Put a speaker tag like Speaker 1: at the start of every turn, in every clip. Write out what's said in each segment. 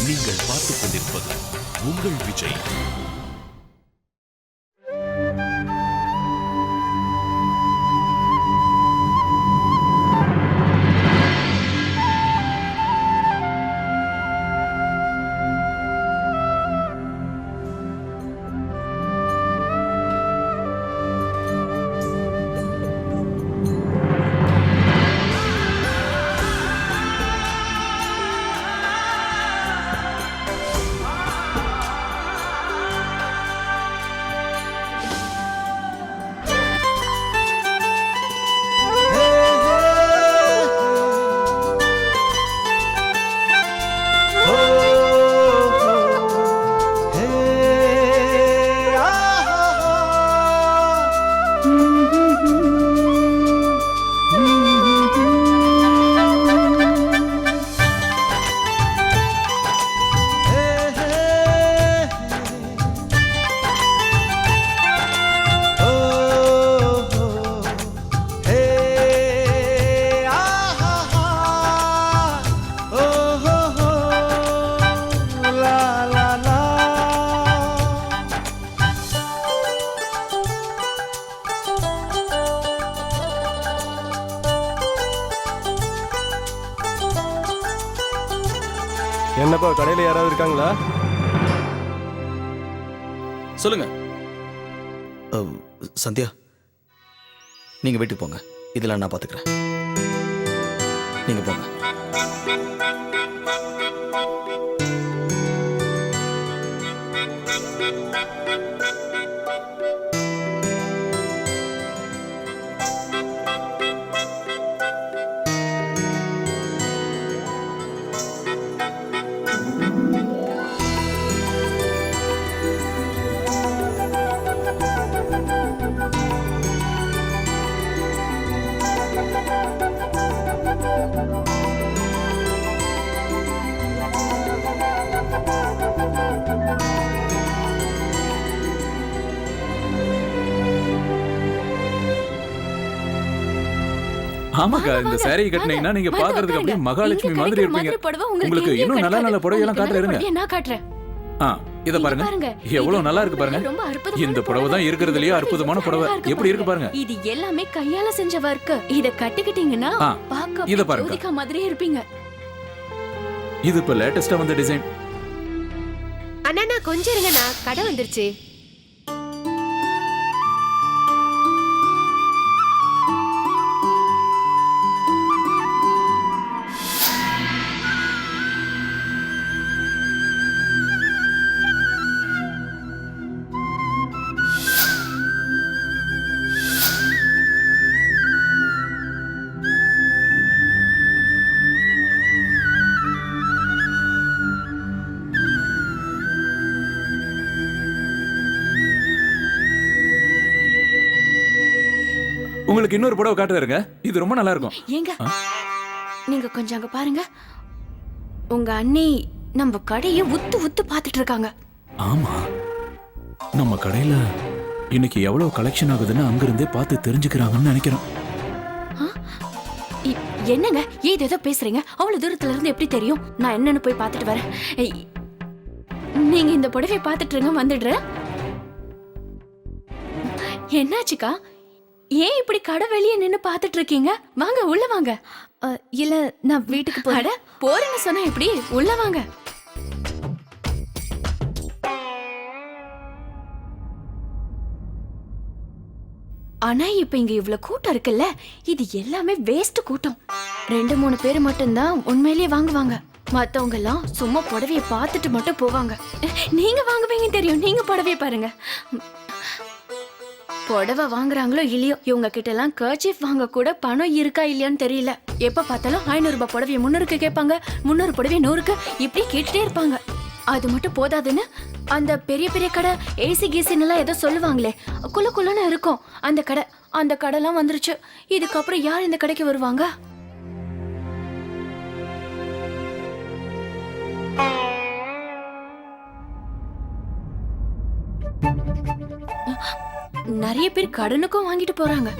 Speaker 1: நீங்கள் பார்த்துக் கொண்டிருப்பது உங்கள் விஜய்.
Speaker 2: என்னப்பா கடையில யாராவது இருக்காங்களா?
Speaker 3: சொல்லுங்க.
Speaker 4: சந்தியா, நீங்க வீட்டுக்கு போங்க, இதெல்லாம் நான் பாத்துக்கிறேன். நீங்க போங்க.
Speaker 3: ஆமாக்கா, இந்த சாரி கட்டினீங்கன்னா நீங்க பாக்குறதுக்கு அப்படியே மகாலட்சுமி மாதிரி இருப்பீங்க. உங்களுக்கு இன்னும் நல்ல நல்ல புடவை எல்லாம் காட்டுறேன்.
Speaker 5: நான் காட்டுறேன்.
Speaker 3: இத பாருங்க, எவ்வளவு நல்லா இருக்கு பாருங்க. இந்த புடவை தான் இருக்கிறதுலயே அற்புதமான புடவை. எப்படி இருக்கு பாருங்க.
Speaker 5: இது எல்லாமே கையால செஞ்ச வர்க். இத கட்டிக்கிட்டீங்கன்னா பாக்க
Speaker 3: இத பாருங்க,
Speaker 5: ஜோதிகா மாதிரியே இருப்பீங்க.
Speaker 3: இது இப்ப லேட்டஸ்டா வந்த டிசைன்.
Speaker 6: அண்ணா நான் கொஞ்சம் இருங்க, நான் கடை வந்துருச்சு.
Speaker 3: உங்களுக்கு இன்னொரு புடவை காட்டுறேங்க, இது ரொம்ப நல்லா இருக்கும்.
Speaker 5: ஏங்க நீங்க கொஞ்சம் அங்க பாருங்க. உங்க அண்ணி நம்ம கடையை உத்து உத்து பாத்துட்டு இருக்காங்க.
Speaker 3: ஆமா, நம்ம கடையில இன்னைக்கு எவ்வளவு கலெக்ஷன் ஆகுதுன்னு அங்கிருந்தே பார்த்து தெரிஞ்சுக்கிறாங்கன்னு நினைக்கிறேன்.
Speaker 5: என்னங்க ஏதோ பேசுறீங்க? அவ்வளவு தூரத்துல இருந்து எப்படி தெரியும்? நான் என்னன்னு போய் பாத்துட்டு வரேன். நீங்க இந்த புடவை பாத்துட்டு இருங்க, வந்துடுறேன். என்னாச்சுக்கா? ஏன் இப்படி கடை வெளியே நின்னு பாத்துட்டு இருக்கீங்க? வாங்க உள்ள வாங்க. இல்ல நான் வீட்டுக்கு போறேன்னு சொன்னா எப்படி? உள்ள வாங்க. ஆனா இப்ப இங்க இவ்வளவு கூட்டம் இருக்குல்ல, இது எல்லாமே வேஸ்ட் கூட்டம். 2-3 பேர் மட்டும்தான் உண்மையிலேயே வாங்குவாங்க. மத்தவங்க எல்லாம் சும்மா புடவைய பார்த்துட்டு மட்டும் போவாங்க. நீங்க வாங்குவீங்க தெரியும், நீங்க புடவைய பாருங்க. புடவை வாங்குறாங்களோ இல்லையோ, இவங்க கிட்ட எல்லாம் கர்ச்சீஃப் வாங்க கூட பணம் இருக்கா இல்லையான்னு தெரியல. எப்ப பார்த்தாலும் 500 ரூபாய் புடவைய 300க்கு கேட்பாங்க, 300 புடவைய 100க்கு, இப்படி கேட்டுட்டே இருப்பாங்க. அது மட்டும் போதாதுன்னு அந்த பெரிய பெரிய கடை ஏசி கீசின்னு எல்லாம் ஏதோ சொல்லுவாங்களே, குள்ளன்னு இருக்கும் அந்த கடைலாம் வந்துருச்சு. இதுக்கப்புறம் யார் இந்த கடைக்கு வருவாங்க? நிறைய பேர் கடனுக்கும் வாங்கிட்டு போறாங்க.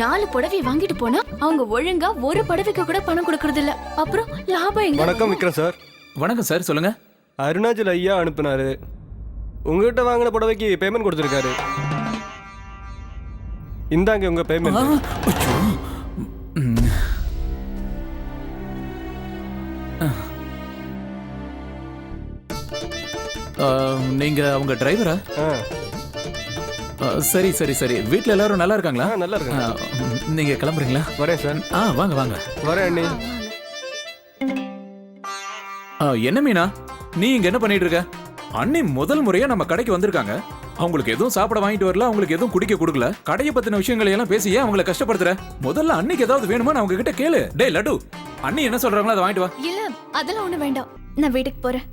Speaker 5: 4 புடவை வாங்கிட்டு போனா அவங்க ஒழுங்கா ஒரு புடவைக்கு கூட பணம் கொடுக்கறது இல்ல. அப்புறம் லாபம் எங்க?
Speaker 2: வணக்கம் விக்ரம் சார்.
Speaker 3: வணக்கம் சார், சொல்லுங்க.
Speaker 2: அருணாச்சல் ஐயா அனுப்புனாரு. உங்ககிட்ட வாங்கின புடவைக்கு பேமெண்ட் கொடுத்துருக்காரு. இந்தாங்க உங்க பேமெண்ட்.
Speaker 3: அச்சோ. ம். நீங்க அவங்க டிரைவரா? சரி சரி சரி. வீட்ல எல்லாரும் நல்லா இருக்காங்களா?
Speaker 2: நல்லா இருக்காங்க.
Speaker 3: நீங்க கிளம்புறீங்களா?
Speaker 2: வரேன் சார்.
Speaker 3: வாங்க வாங்க.
Speaker 2: வரேன் அண்ணி.
Speaker 3: என்ன மீனா, நீ இங்க என்ன பண்ணிட்டு இருக்க? அண்ணி முதல் முறையா நம்ம கடைக்கு வந்திருக்காங்க. அவங்களுக்கு எதுவும் சாப்பிட வாங்கிட்டு வரல, அவங்களுக்கு எதுவும் குடிக்க கொடுக்கல. கடையை பத்தின விஷயங்களை எல்லாம் பேசி ஏன் அவங்களை கஷ்டப்படுத்துற? முதல்ல அன்னைக்கு ஏதாவது வேணுமா அவங்க கிட்ட கேளு. டேய் லட்டு, அண்ணி என்ன சொல்றாங்களோ அதை வாங்கிட்டு வா.
Speaker 5: இல்ல அதெல்லாம் ஒண்ணு வேண்டாம், நான் வீட்டுக்கு போறேன்.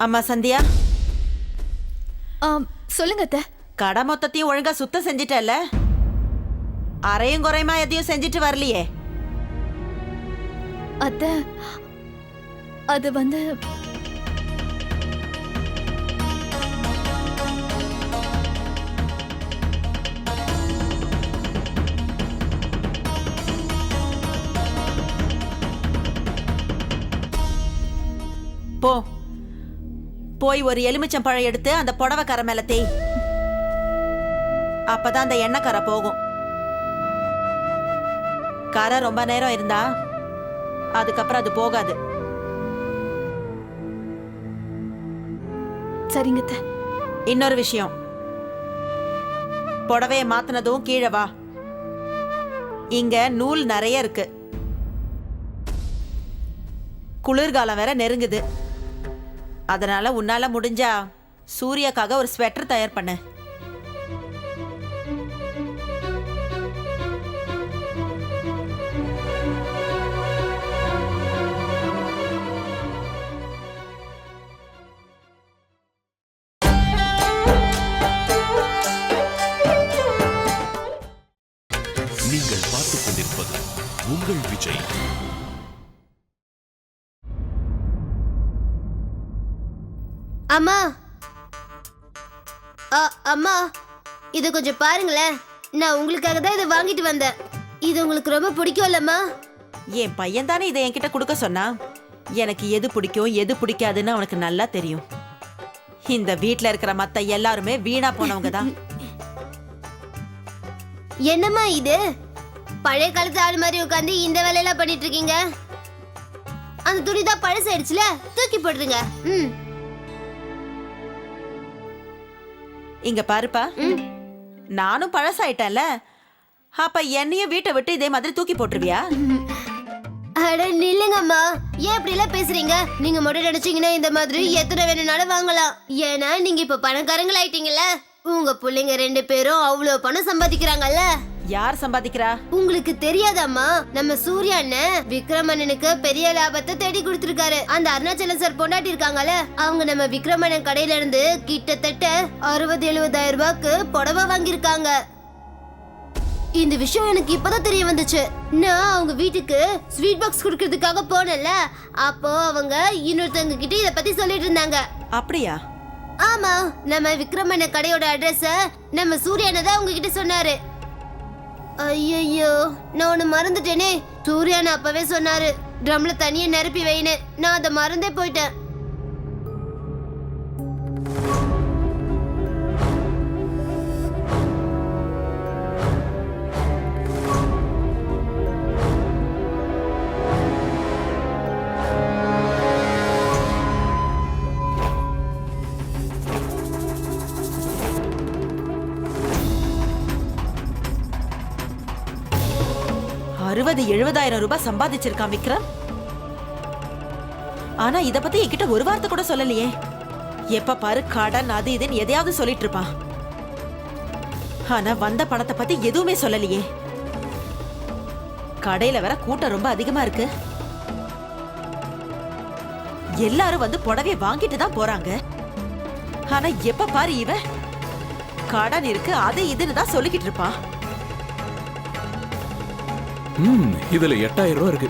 Speaker 7: அம்மா சந்தியா,
Speaker 5: சொல்லுங்க அத்தை.
Speaker 7: கடை மொத்தத்தையும் ஒழுங்கா சுத்தம் செஞ்சிட்டல? அரையும் குறையுமா எதையும் செஞ்சுட்டு வரலையே?
Speaker 5: அத்தை, அது வந்து
Speaker 7: போ, போய் ஒரு எலுமிச்சம்பழம் எடுத்து அந்த புடவை கரை மேல தேய். அப்பதான் அந்த எண்ணெய் கரை போகும். கரை ரொம்ப நேரம் இருந்தா அதுக்கப்புறம் அது போகாது.
Speaker 5: சரிங்க அத்தை.
Speaker 7: இன்னொரு விஷயம், புடவைய மாத்தினதும் கீழே வா. இங்க நூல் நிறைய இருக்கு. குளிர்காலம் வேற நெருங்குது. அதனால உன்னால முடிஞ்சா சூர்யாக்காக ஒரு ஸ்வெட்டர் தயார் பண்ணு.
Speaker 1: நீங்கள் பார்த்துக் கொண்டிருப்பது உங்கள் விஜய்.
Speaker 6: அம்மா, அம்மா இது கொஞ்சம் பாருங்களேன். நான் உங்களுக்காக தான் இதை வாங்கிட்டு வந்தேன். இது உங்களுக்கு ரொம்ப பிடிக்கும்லம்மா?
Speaker 7: என் பையன் தானே இதை என்கிட்ட கொடுக்க சொன்னா. எனக்கு எது பிடிக்கும் எது பிடிக்காதுன்னு அவனுக்கு நல்லா தெரியும். இந்த வீட்ல இருக்கிற மத்த எல்லாருமே வீணா போனவங்க தான்.
Speaker 6: என்னம்மா இது? பழைய காலத்து ஆள் மாதிரி உட்காந்து இந்த வேலையெல்லாம் பண்ணிட்டு இருக்கீங்க. அந்த துணி தான் பழசாயிடுச்சுல, தூக்கி போடுறீங்க.
Speaker 7: இங்க பாருப்பா, நானும் பழசாயிட்டேன்ல, அப்ப என்னையும் வீட்டை விட்டு இதே மாதிரி தூக்கி போட்டுருவியா?
Speaker 6: அட நில்லுங்கம்மா, ஏன் இப்படி எல்லாம் பேசுறீங்க? நீங்க மட்டும் நினைச்சீங்கன்னா இந்த மாதிரி எத்தனை வேணும்னாலும் வாங்கலாம். ஏன்னா நீங்க இப்ப பணக்காரங்களா ஆயிட்டீங்கல்ல. உங்க பிள்ளைங்க 2 பேரும் அவ்வளவு பணம் சம்பாதிக்கிறாங்கல்ல.
Speaker 7: யார் சம்பாதிக்கிறா?
Speaker 6: உங்களுக்கு தெரியாதாம்மா? நம்ம சூர்யா அண்ணன் விக்ரமண்ணனுக்கு பெரிய லாபத்தை தேடி கொடுத்திருக்காரு. அந்த அருணாச்சலம் சார் பொண்டாட்டி இருக்காங்கல்ல, அவங்க நம்ம விக்ரமண்ணன் கடையில இருந்து கிட்டத்தட்ட 60-70,000 ரூபாய்க்கு புடவை வாங்கியிருக்காங்க. இந்த விஷயம் எனக்கு இப்பதான் தெரிய வந்துச்சு. நான் அவங்க வீட்டுக்கு ஸ்வீட் பாக்ஸ் குடுக்கறதுக்காக போனேன்ல, அப்போ அவங்க இன்னொருத்தவங்க கிட்ட இத பத்தி சொல்லிட்டு இருந்தாங்க.
Speaker 7: அப்படியா?
Speaker 6: ஆமா, நம்ம விக்ரமண்ணன் கடையோட அட்ரஸ் நம்ம சூர்யா அண்ணன் தான் உங்ககிட்ட சொன்னாரு. ஐயோ, நான் ஒண்ணு மறந்துட்டேனே. சூர்யாண்ணா அப்பவே சொன்னாரு ட்ரம்ல தனியா நிரப்பி வைன்னு. நான் அதை மறந்தே போயிட்டேன்.
Speaker 7: ரூபாய் சம்பாதிச்சிருக்கான் விக்ரம். ஆனா இத பத்தி என்கிட்ட ஒரு வார்த்தை கூட சொல்லலையே. எப்ப பாரு கடன் அது இதுன்னு எதையாவது சொல்லிட்டு இருப்பான். ஆனா வந்த பணத்தை பத்தி எதுவுமே சொல்லலையே. கடையில வேற கூட்டம் ரொம்ப அதிகமா இருக்கு. எல்லாரும் வந்து புடவை வாங்கிட்டு தான் போறாங்க. ஆனா எப்ப பாரு இவன் கடன் இருக்கு அது இதுன்னு தான் சொல்லிக்கிட்டு இருப்பான்.
Speaker 3: இதுல 8000 ரூபாய் இருக்கு.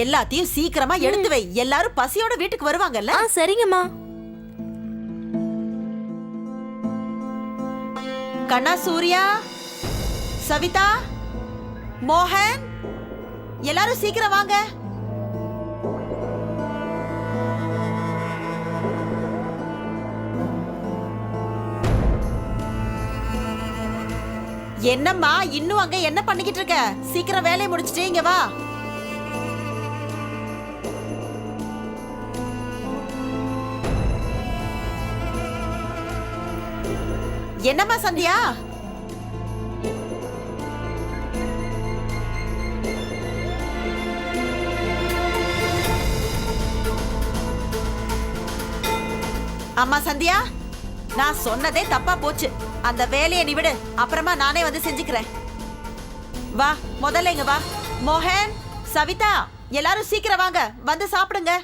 Speaker 7: எல்லாத்தையும் சீக்கிரமா எடுத்து வை. எல்லாரும் பசியோட வீட்டுக்கு வருவாங்கல்ல.
Speaker 8: சரிங்கம்மா.
Speaker 7: கண்ணா, சூர்யா, சவிதா, மோகன், எல்லாரும் சீக்கிரம் வாங்க. என்னம்மா இன்னும் அங்க என்ன பண்ணிக்கிட்டு இருக்க? சீக்கிரம் வேலையை முடிச்சிட்டு இங்க வா. என்னம்மா சந்தியா? அம்மா சந்தியா, நான் சொன்னதே தப்பா போச்சு. அந்த வேலையை நீ விடு, அப்புறமா நானே வந்து செஞ்சுக்கிறேன். வா, முதல்ல இங்க வா. மோகன், சவிதா, எல்லாரும் சீக்கிரம் வாங்க, வந்து சாப்பிடுங்க.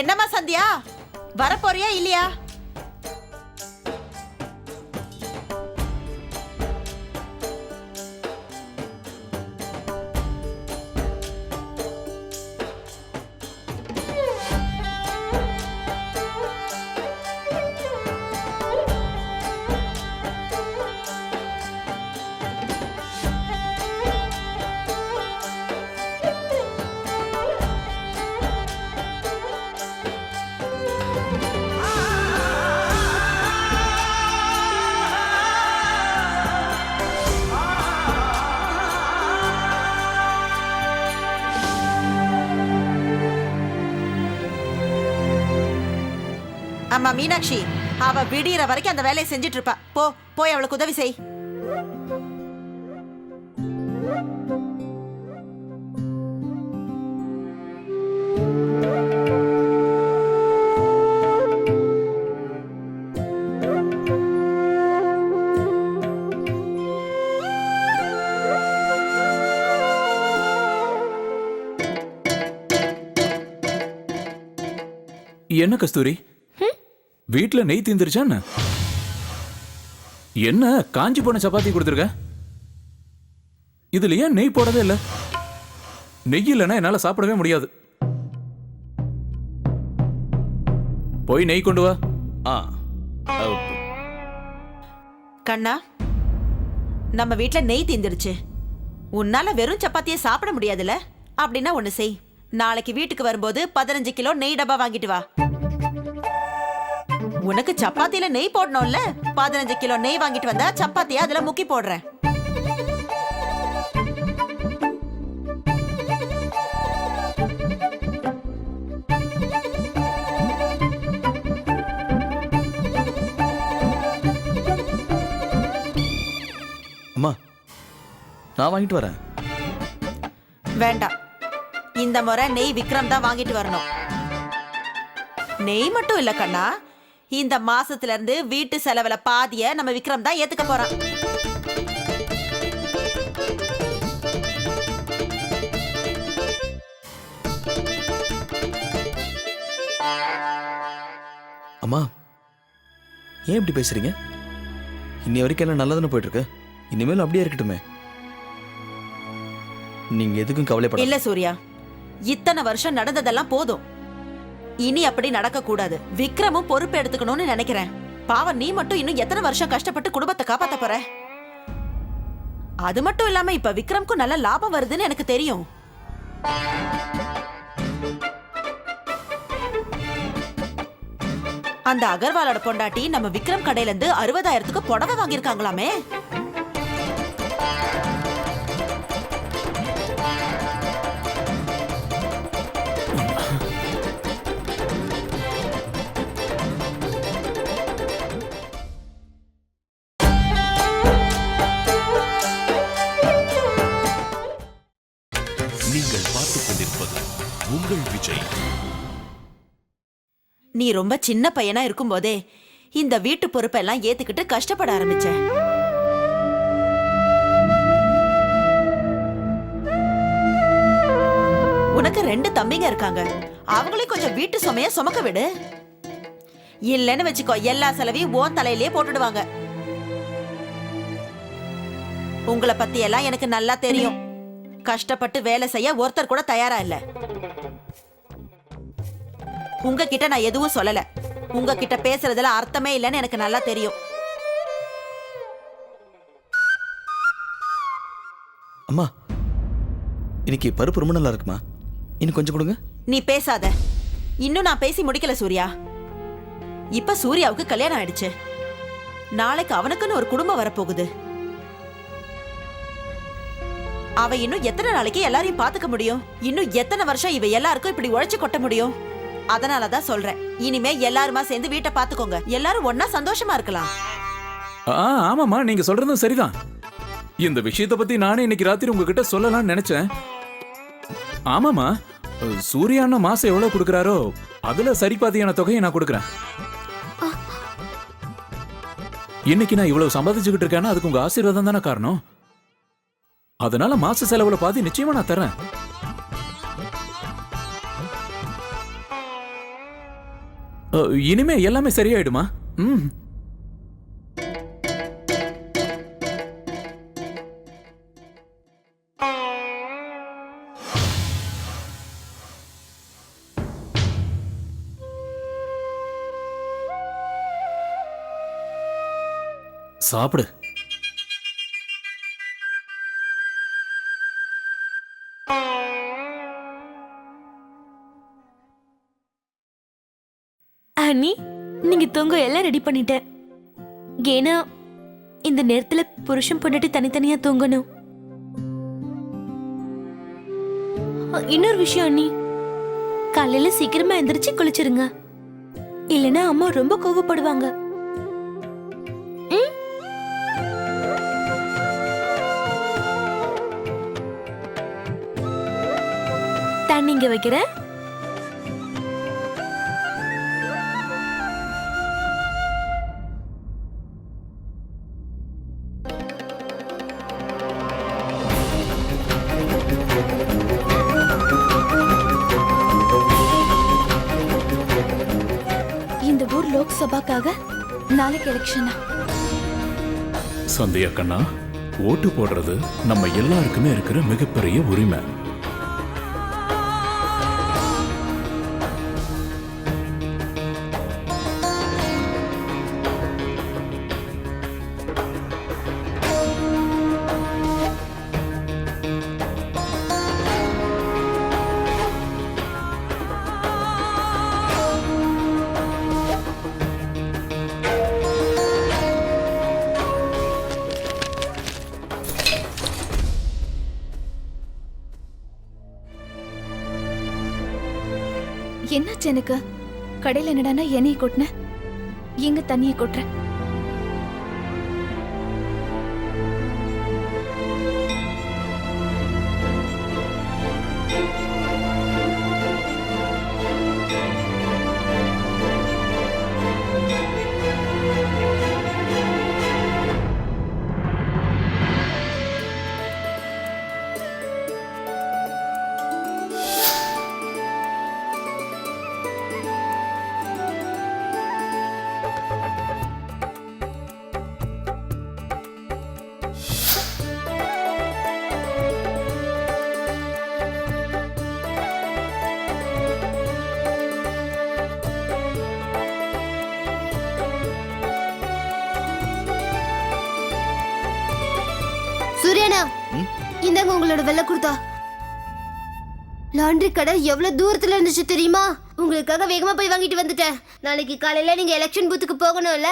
Speaker 7: என்னம்மா சந்தியா, வரப்போறியா இல்லையா? அம்மா மீனாட்சி, அவ விடியற வரைக்கும் அந்த வேலையை செஞ்சிட்டு இருப்பா. போய் அவளுக்கு உதவி செய்.
Speaker 3: என்ன கஸ்தூரி, வீட்டுல நெய் தீந்துருச்சா என்ன? என்ன காஞ்சி போன சப்பாத்தி கொடுத்துருக்க? இதுல ஏன் நெய் போடவே இல்ல? நெய் இல்லைன்னா என்னால சாப்பிடவே முடியாது. போய் நெய் கொண்டு வா.
Speaker 7: கண்ணா, நம்ம வீட்டுல நெய் தீந்துருச்சு. உன்னால வெறும் சப்பாத்தியை சாப்பிட முடியாதுல? அப்படின்னா ஒண்ணு செய், நாளைக்கு வீட்டுக்கு வரும்போது 15 கிலோ நெய் டப்பா வாங்கிட்டு வா. உனக்கு சப்பாத்தியில நெய் போடணும்ல, 15 கிலோ நெய் வாங்கிட்டு வந்தா சப்பாத்தியா அதுல முக்கி போடுறேன்.
Speaker 4: அம்மா, நான் வாங்கிட்டு வரேன்.
Speaker 7: வேண்டாம், இந்த முறை நெய் விக்ரம் தான் வாங்கிட்டு வரணும். நெய் மட்டும் இல்ல கண்ணா, இந்த மாசத்துல இருந்து வீட்டு செலவுல பாதிய நம்ம விக்ரம் தான் ஏத்துக்க போறான்.
Speaker 4: அம்மா, ஏன் இப்படி பேசுறீங்க? இன்னி வரைக்கும் எல்லாம் நல்லதுன்னு போயிட்டு இருக்கு. இனிமேல் அப்படியே இருக்கட்டுமே. நீங்க எதுக்கும் கவலைப்பட
Speaker 7: இல்ல சூர்யா, இத்தனை வருஷம் நடந்ததெல்லாம் போதும். இனி அப்படி நடக்க கூடாது. விக்ரமும் பொறுப்பு எடுத்துக்கணும்னு நினைக்கிறேன். பாவம், நீ மட்டும் இன்னும் எத்தனை வருஷம் கஷ்டப்பட்டு குடும்பத்தை காப்பாத்த போற? அது மட்டும் இல்லாம இப்ப விக்ரம்க்கும் நல்ல லாபம் வருதுன்னு எனக்கு தெரியும். அந்த அகர்வாலோட பொண்டாட்டி நம்ம விக்ரம் கடையில இருந்து 60,000க்கு புடவை வாங்கியிருக்காங்களாமே.
Speaker 1: நீங்கள் பார்த்துக் கொண்டிருப்பது உங்கள் விஜய்.
Speaker 7: நீ ரொம்ப சின்ன பையனா இருக்கும்போதே இந்த வீட்டு பொறுப்பெல்லாம் ஏத்துக்கிட்டு கஷ்டப்பட ஆரம்பிச்ச. உனக்கு 2 தம்பிங்க இருக்காங்க. அவங்களையும் கொஞ்சம் வீட்டு சுமைய சுமக்க விடு. இல்லன்னு வச்சுக்கோ, எல்லா செலவையும் ஓன் தலையிலேயே போட்டுடுவாங்க. உங்களை பத்தி எல்லாம் எனக்கு நல்லா தெரியும். கஷ்டப்பட்டு வேலை செய்ய ஒருத்தர் கூட தயாரா இல்ல. உங்ககிட்ட நான் எதுவும் சொல்லல. உங்ககிட்ட பேசுறதுல அர்த்தமே இல்லைன்னு எனக்கு நல்லா தெரியும்.
Speaker 4: அம்மா, இன்னைக்கு பருப்பு ரொம்ப நல்லா இருக்குமா? இன்னும் கொஞ்சம் கொடுங்க.
Speaker 7: நீ பேசாத. இன்னும் நான் பேசி முடிக்கல சூர்யா. இப்ப சூர்யாவுக்கு கல்யாணம் ஆயிடுச்சு. நாளைக்கு அவனுக்குன்னு ஒரு குடும்பம் வரப்போகுது. அவ இன்னும் எத்தனை நாளைக்கு எல்லாரையும் பாத்துக்க முடியும்? இன்னும் எத்தனை வருஷம் இவ எல்லாருக்கும் இப்படி உழைச்சு கொட்ட முடியும்? அதனாலதான் சொல்றேன், இனிமே எல்லாருமா சேர்ந்து வீட்டை பாத்துக்கோங்க. எல்லாரும் ஒன்னா சந்தோஷமா இருக்கலாம்.
Speaker 3: ஆமாமா, நீங்க சொல்றதும் சரிதான். இந்த விஷயத்தை பத்தி நானே இன்னைக்கு ராத்திரி உங்ககிட்ட சொல்லலாம்னு நினைச்சேன். ஆமாமா, சூர்யா அண்ணா மாசம் எவ்வளவு கொடுக்கறாரோ அதுல சரிபாதியான தொகையை நான் கொடுக்கறேன். இன்னைக்கு நான் இவ்வளவு சம்பாதிச்சுக்கிட்டு இருக்கேன்னா அதுக்கு உங்க ஆசீர்வாதம் தானே காரணம். அதனால மாச செலவுல பாதி நிச்சயமா நான் தரேன். இனிமே எல்லாமே சரியாயிடுமா? சாப்பிடு.
Speaker 8: அண்ணி, நீங்க தூங்க எல்லாம் ரெடி பண்ணிட்டேன். ஏன்னா இந்த நேரத்துல புருஷன் பொண்டாட்டி தனித்தனியா தூங்கணும். இன்னொரு விஷயம் அண்ணி, காலையில சீக்கிரமா எந்திரிச்சு குளிச்சிருங்க. இல்லைன்னா அம்மா ரொம்ப கோவப்படுவாங்க. தண்ணிங்க வைக்கிறேன்.
Speaker 5: இந்த ஊர் லோக்சபாக்காக நாளைக்கு எலெக்ஷனா?
Speaker 3: சந்தியா கண்ணா, ஓட்டு போடுறது நம்ம எல்லாருக்குமே இருக்கிற மிகப்பெரிய உரிமை.
Speaker 5: என்னாச்சு எனக்கு? கடையில என்னடானா எண்ணெயை கொட்டின, எங்க தண்ணியை கொட்டுற?
Speaker 6: சூர்யானா, இந்தாங்க உங்களோட வெள்ளை குர்தா. லாண்ட்ரி கடை எவ்வளவு தூரத்துல இருந்துச்சு தெரியுமா? உங்களுக்காக வேகமா போய் வாங்கிட்டு வந்துட்டேன். நாளைக்கு காலையில நீங்க எலெக்ஷன் பூத்துக்கு போகணும்ல.